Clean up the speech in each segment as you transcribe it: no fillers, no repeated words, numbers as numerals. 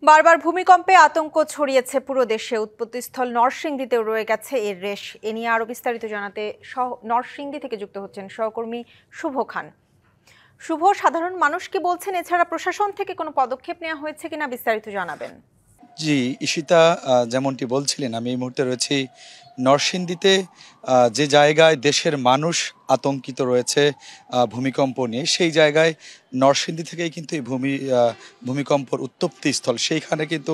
বারবার ভূমিকম্পে আতঙ্ক ছড়িয়েছে পুরো দেশে। উৎপত্তিস্থল নরসিংদীতেও রয়ে গেছে এর রেশ। এ নিয়ে আরো বিস্তারিত জানাতে নরসিংদী থেকে যুক্ত হচ্ছেন সহকর্মী শুভ খান। শুভ, সাধারণ মানুষ কি বলছেন, এছাড়া প্রশাসন থেকে কোনো পদক্ষেপ নেওয়া হয়েছে কিনা বিস্তারিত জানাবেন। জি, ঈশিতা, যেমনটি বলছিলেন, আমি এই মুহূর্তে রয়েছি নরসিংদীতে, যে জায়গায় দেশের মানুষ আতঙ্কিত রয়েছে ভূমিকম্প নিয়ে। সেই জায়গায় নরসিংদী থেকেই কিন্তু এই ভূমিকম্পর উৎপত্তি স্থল। সেইখানে কিন্তু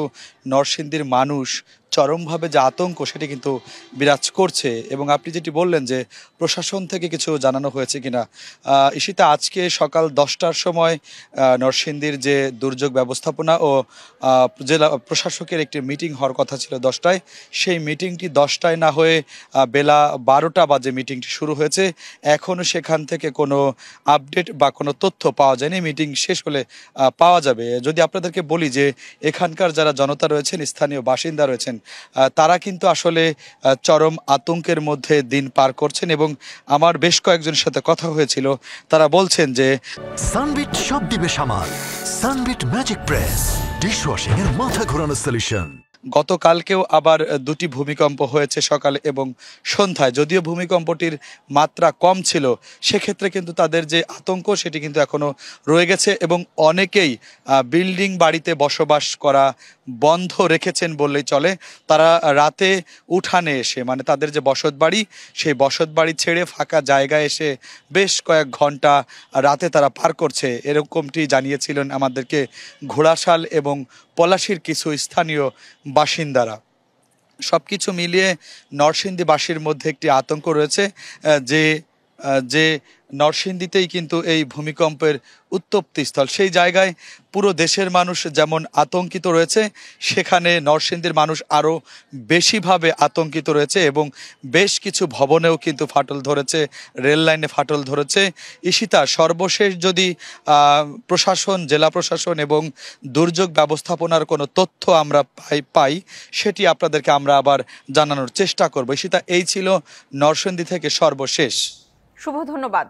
নরসিংদীর মানুষ চরমভাবে যে আতঙ্ক, সেটি কিন্তু বিরাজ করছে। এবং আপনি যেটি বললেন যে প্রশাসন থেকে কিছু জানানো হয়েছে কিনা, ঈশিতা, আজকে সকাল 10টার সময় নরসিংদীর যে দুর্যোগ ব্যবস্থাপনা ও জেলা প্রশাসকের একটি মিটিং হওয়ার কথা ছিল 10টায়। সেই মিটিংটি 10টায় না হয়ে বেলা 12টা বাজে মিটিংটি শুরু হয়েছে। এখনও সেখান থেকে কোনো আপডেট বা কোনো তথ্য পাওয়া যায়নি। মিটিং শেষ হলে পাওয়া যাবে। যদি আপনাদেরকে বলি যে এখানকার যারা জনতা রয়েছেন, স্থানীয় বাসিন্দা রয়েছেন, তারা কিন্তু আসলে চরম আতঙ্কের মধ্যে দিন পার করছেন। এবং আমার বেশ কয়েকজনের সাথে কথা হয়েছিল, তারা বলছেন যে সানবিট সব দিবে সামাল। সানবিট ম্যাজিক প্রেস ডিশওয়াশিং এর মাথা ঘোরানো সলিউশন। গতকালকেও আবার দুটি ভূমিকম্প হয়েছে সকালে এবং সন্ধ্যায়। যদিও ভূমিকম্পটির মাত্রা কম ছিল, সেক্ষেত্রে কিন্তু তাদের যে আতঙ্ক, সেটি কিন্তু এখনও রয়ে গেছে। এবং অনেকেই বিল্ডিং বাড়িতে বসবাস করা বন্ধ রেখেছেন বললেই চলে। তারা রাতে উঠানে এসে, মানে তাদের যে বসত বাড়ি, সেই বসত বাড়ি ছেড়ে ফাঁকা জায়গায় এসে বেশ কয়েক ঘন্টা রাতে তারা পার করছে, এরকমটি জানিয়েছিলেন আমাদেরকে ঘোড়াশাল এবং পলাশীর কিছু স্থানীয় বাসিন্দারা। সব কিছু মিলিয়ে নরসিংদীবাসীর মধ্যে একটি আতঙ্ক রয়েছে যে নরসিংদীতেই কিন্তু এই ভূমিকম্পের উৎপত্তিস্থল। সেই জায়গায় পুরো দেশের মানুষ যেমন আতঙ্কিত রয়েছে, সেখানে নরসিংদীর মানুষ আরও বেশিভাবে আতঙ্কিত রয়েছে। এবং বেশ কিছু ভবনেও কিন্তু ফাটল ধরেছে, রেল লাইনে ফাটল ধরেছে। ঈশিতা, সর্বশেষ যদি প্রশাসন, জেলা প্রশাসন এবং দুর্যোগ ব্যবস্থাপনার কোনো তথ্য আমরা পাই, সেটি আপনাদেরকে আমরা আবার জানানোর চেষ্টা করব। ঈশিতা, এই ছিল নরসিংদী থেকে সর্বশেষ। শুভ, ধন্যবাদ।